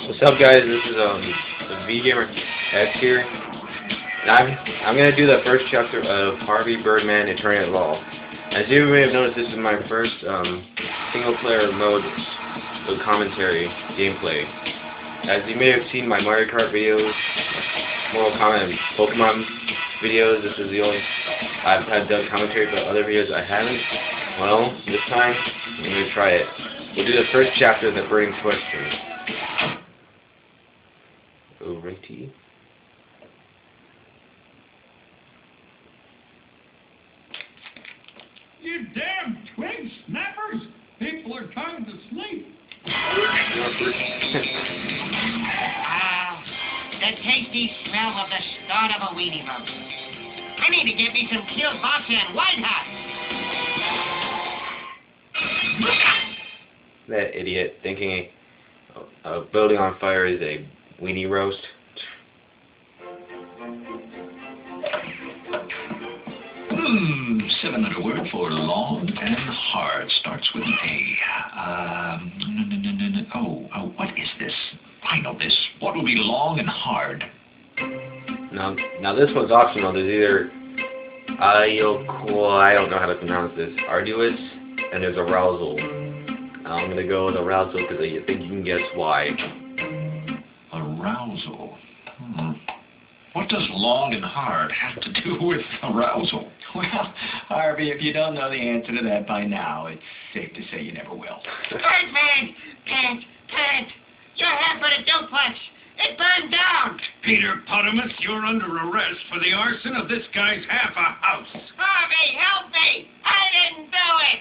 What's up, guys? This is VGamer X here, and I'm gonna do the first chapter of Harvey Birdman, Attorney at Law. As you may have noticed, this is my first single-player mode with commentary gameplay. As you may have seen my Mario Kart videos, Mortal Kombat, and Pokemon videos, this is the only I've done commentary, but other videos I haven't. Well, this time I'm gonna try it. We'll do the first chapter of the burning question. Alrighty. You damn twig snappers! People are trying to sleep. The tasty smell of the start of a weenie roast. I need to get me some kielbasa and white hot. That idiot thinking a building on fire is a weenie roast. Seven-letter word for long and hard. Starts with an A. What is this? I know this. What will be long and hard? Now this one's optional. There's either I don't know how to pronounce this. Arduous, and there's arousal. I'm gonna go with arousal because I think you can guess why. Arousal. What does long and hard have to do with arousal? Well, Harvey, if you don't know the answer to that by now, it's safe to say you never will. Birdman! Can't! Your half of the duplex! It burned down! Peter Potamus, you're under arrest for the arson of this guy's half a house. Harvey, help me! I didn't do it!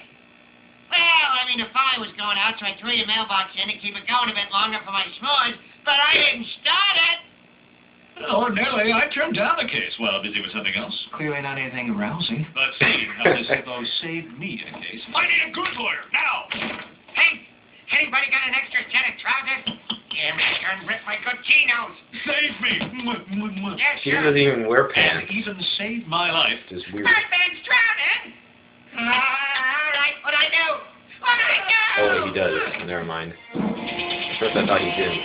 Well, I mean, the fire was going out, so I threw your mailbox in to keep it going a bit longer for my s'mores, but I didn't start it! Ordinarily, I turned down the case while busy with something else. Clearly not anything arousing. Let's see how this info saved me a case. I need a good lawyer, now! Hey, anybody got an extra set of trousers? Damn, I turned rip my good chinos. Save me! Yes, She sure. doesn't even wear And pants. even saved my life. Just weird. Birdman's drowning! All right, what'd I do? What'd I do? Oh, he does. Never mind. At first I thought he didn't.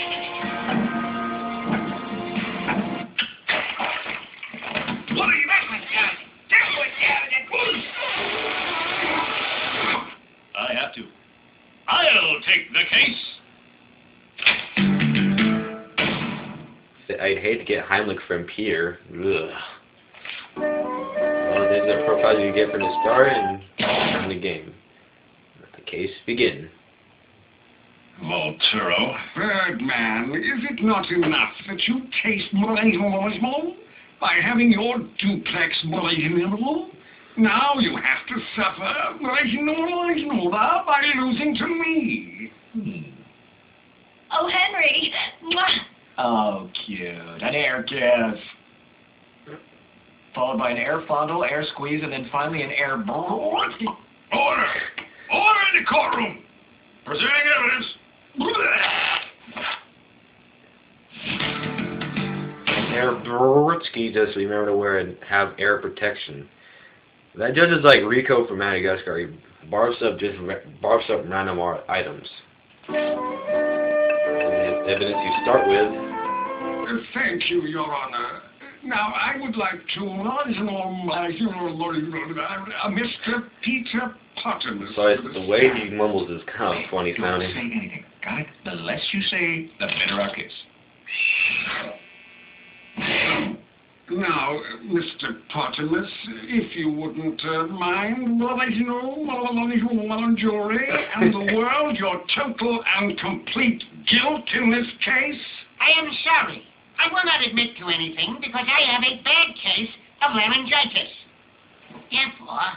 What are you... I have to. I'll take the case. I'd hate to get Heimlich from Peter. Ugh. Well, there's the profiles you get from the start and from the game. Let the case begin. Volturo. Birdman, is it not enough that you taste moral by having your duplex moral? Now you have to suffer moral by losing to me. Oh, Henry! Mwah. Oh, cute. An air kiss. Followed by an air fondle, air squeeze, and then finally an air Order! Order in the courtroom! Presenting evidence. Air Brodsky just remember to wear and have air protection. That judge is like Rico from Madagascar. He barfs up random items. The evidence you start with. Thank you, Your Honor. Now, I would like to Mr. Peter Potamus. So the way he mumbles is kind of funny Don't sounding. say anything, got it? The less you say, the better our case. Now, Mr. Potamus, if you wouldn't mind, jury and the world your total and complete guilt in this case. I am sorry. I will not admit to anything because I have a bad case of laryngitis. Therefore,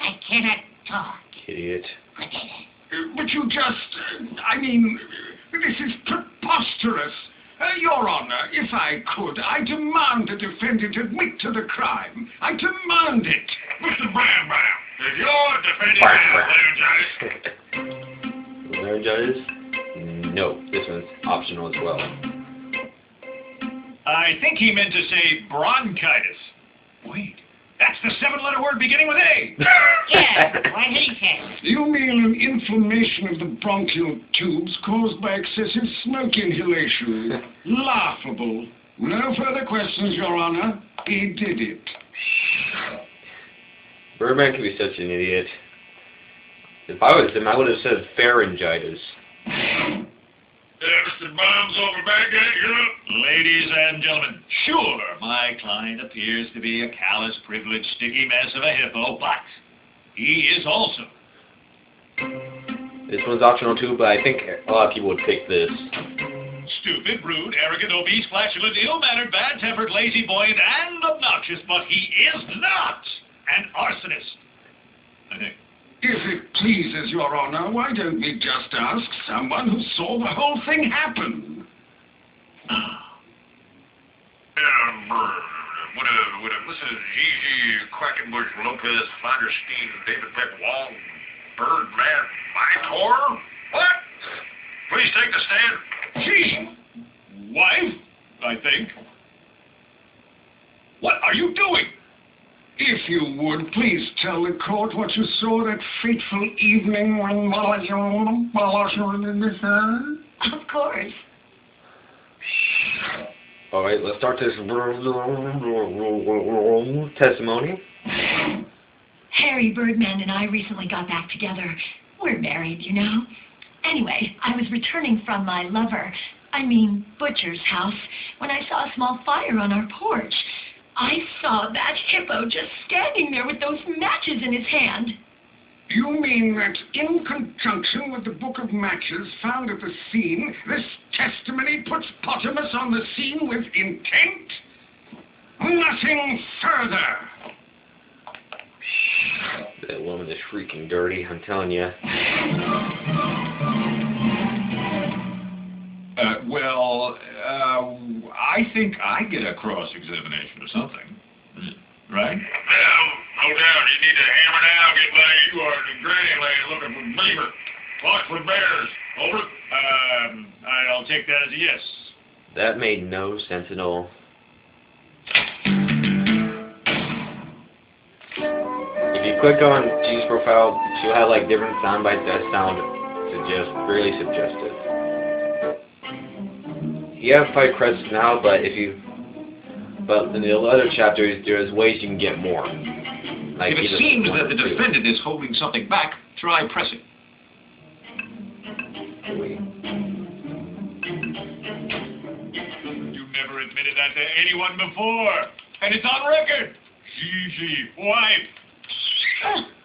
I cannot talk. Idiot. But you just, this is preposterous. Your Honor, if I could, I demand the defendant admit to the crime. I demand it. Mr. Bram, if you're defending Laryngitis? No, this one's optional as well. I think he meant to say bronchitis. Wait, That's the 7-letter word beginning with A. Yeah, what he said. You mean an inflammation of the bronchial tubes caused by excessive smoke inhalation? Laughable. No further questions, Your Honor. He did it. Birdman can be such an idiot. If I was him, I would have said pharyngitis. Mr. Bombs over back at you. Ladies and gentlemen, sure, my client appears to be a callous, privileged, sticky mess of a hippo, but he is also. This one's optional too, but I think a lot of people would pick this. Stupid, rude, arrogant, obese, flatulent, ill-mannered, bad-tempered, lazy, buoyant, and obnoxious, but he is not an arsonist, I think. If it pleases Your Honor, why don't we just ask someone who saw the whole thing happen? Would a Mrs. Gigi Quackenbush Lopez Flanderstein David Peck Wong Birdman Vitor? What? Please take the stand. She, wife, I think. What are you doing? If you would, please tell the court what you saw that fateful evening when Of course. Alright, let's start this testimony. Harry Birdman and I recently got back together. We're married, you know. Anyway, I was returning from my butcher's house, when I saw a small fire on our porch. I saw that hippo just standing there with those matches in his hand. You mean that in conjunction with the book of matches found at the scene, this testimony puts Potamus on the scene with intent? Nothing further. That woman is freaking dirty, I'm telling you. I think I get a cross-examination or something. Right? Well, no doubt. You need to hammer down, get buddy. You are the granny lady looking for beaver. Watch for bears. Over. I'll take that as a yes. That made no sense at all. If you click on G's profile, she'll have like different sound bites that sound really suggestive. You have 5 credits now, but but in the other chapters, there's ways you can get more. Like if it seems that the defendant is holding something back, try pressing. You never admitted that to anyone before, and it's on record. Gigi, wife.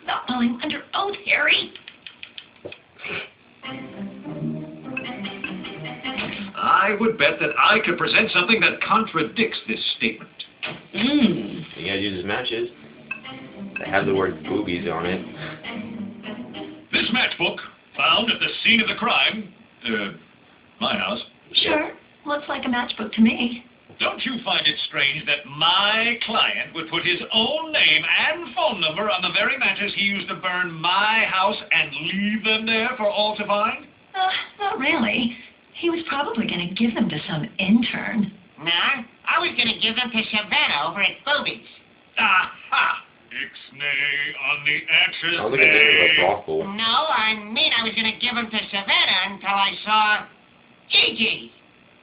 Not while I'm under oath, Harry. I would bet that I could present something that contradicts this statement. You gotta use his matches. They have the word boobies on it. This matchbook, found at the scene of the crime, my house. Sure. Looks like a matchbook to me. Don't you find it strange that my client would put his own name and phone number on the very matches he used to burn my house and leave them there for all to find? Not really. He was probably going to give them to some intern. Nah, I was going to give them to Savannah over at Boobies. Aha! Ixnay on the action. Sounds like a name of a brothel. No, I was going to give them to Savannah until I saw Gigi.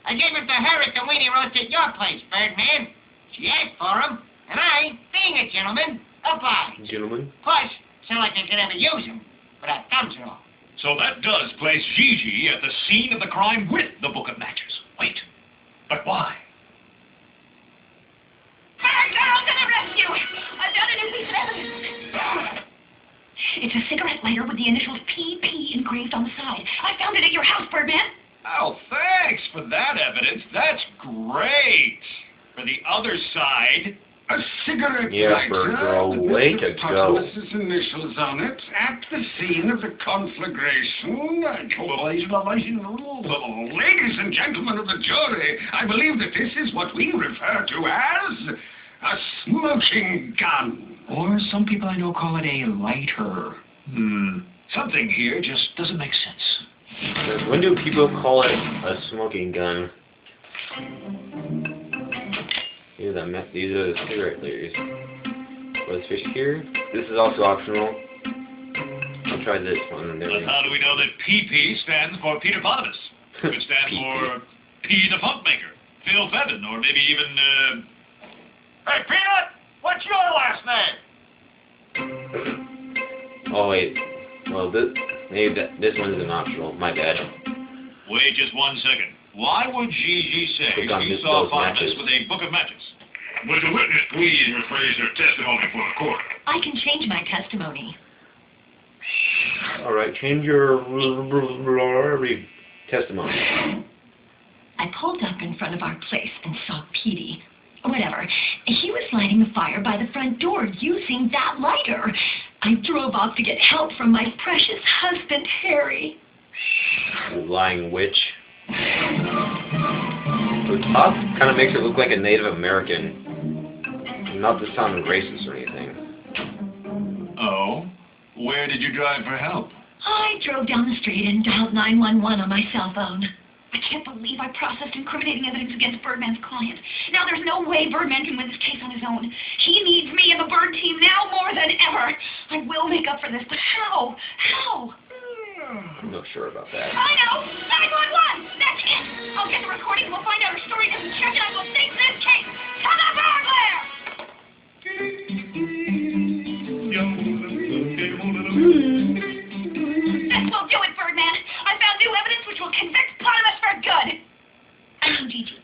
I gave them to her at the weenie roast at your place, Birdman. She asked for them, and I, being a gentleman, obliged. Gentlemen? Plus, so like I could ever use them, but our thumbs are off. So that does place Gigi at the scene of the crime with the book of matches. Wait, but why? Girl to the rescue! I've got a new piece of evidence. It's a cigarette lighter with the initials PP engraved on the side. I found it at your house, Birdman. Oh, thanks for that evidence. That's great. For the other side... A cigarette Yeah, girl, lighter way with to Mr. go. Potamus's initials on it at the scene of the conflagration. Ladies and gentlemen of the jury, I believe that this is what we refer to as a smoking gun. Or some people I know call it a lighter. Something here just doesn't make sense. When do people call it a smoking gun? These are the cigarette lighters. Was fish here? This is also optional. I'll try this one. And there we But how do we know that PP stands for Peterpotamus? Could stand for P the Funk Maker, Phil Fedden, or maybe even, Hey, Peanut! What's your last name? Oh wait. Well, this one's an optional. My bad. Wait just 1 second. Why would Gigi say Click on he this- saw those Potamus matches. with a book of matches? Would the witness please rephrase their testimony for the court? I can change my testimony. All right, change your testimony. I pulled up in front of our place and saw Petey. Whatever. He was lighting the fire by the front door using that lighter. I drove off to get help from my precious husband, Harry. Lying witch. The top kind of makes her look like a Native American. Not to sound racist or anything. Oh? Where did you drive for help? I drove down the street and dialed 911 on my cell phone. I can't believe I processed incriminating evidence against Birdman's client. Now there's no way Birdman can win this case on his own. He needs me and the Bird team now more than ever. I will make up for this, but how? How? I'm not sure about that. I know! 911! That's it! I'll get the recording and we'll find out her story doesn't check and I will save this case! To the burglar! This will do it, Birdman! I found new evidence which will convict Potamus for good! I mean Gigi.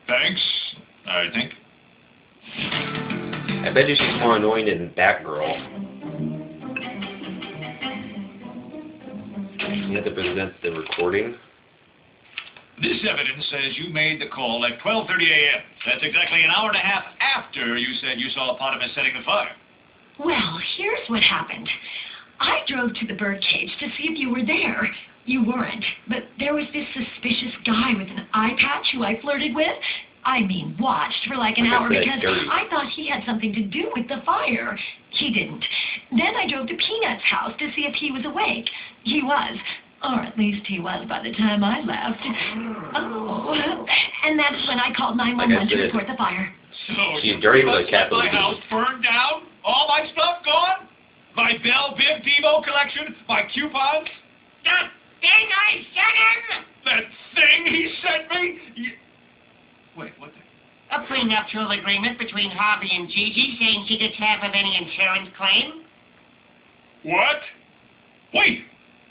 Thanks, I think. I bet you she's more annoying than Batgirl. You have to present the recording. This evidence says you made the call at 12:30 a.m. That's exactly an hour and a half after you said you saw Potamus setting the fire. Well, here's what happened. I drove to the birdcage to see if you were there. You weren't, but there was this suspicious guy with an eye patch who I flirted with. I mean, watched for like an hour because I thought he had something to do with the fire. He didn't. Then I drove to Peanut's house to see if he was awake. He was. Or at least he was by the time I left. Oh, and that's when I called 911 to report the fire. So She's dirty with a my capital D. house burned down? All my stuff gone? My Bell Biv Devo collection? My coupons? The thing I sent him! That thing he sent me? Wait, what the... A prenuptial agreement between Harvey and Gigi saying she gets half of any insurance claim. What? Wait!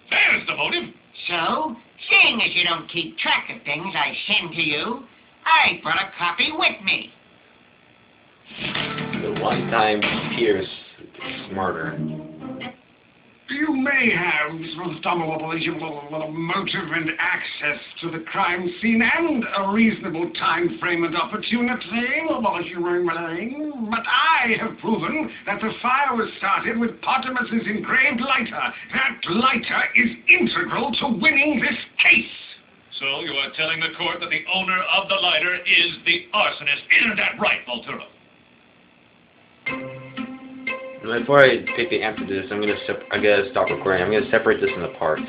There's the motive! So, seeing as you don't keep track of things I send to you, I brought a copy with me. The one time Pierce is smarter. You may have some motive and access to the crime scene and a reasonable time frame and opportunity, but I have proven that the fire was started with Potamus's engraved lighter. That lighter is integral to winning this case. So you are telling the court that the owner of the lighter is the arsonist. Isn't that right, Voltura? Before I pick the answer to this, I gotta stop recording. I'm gonna separate this into parts.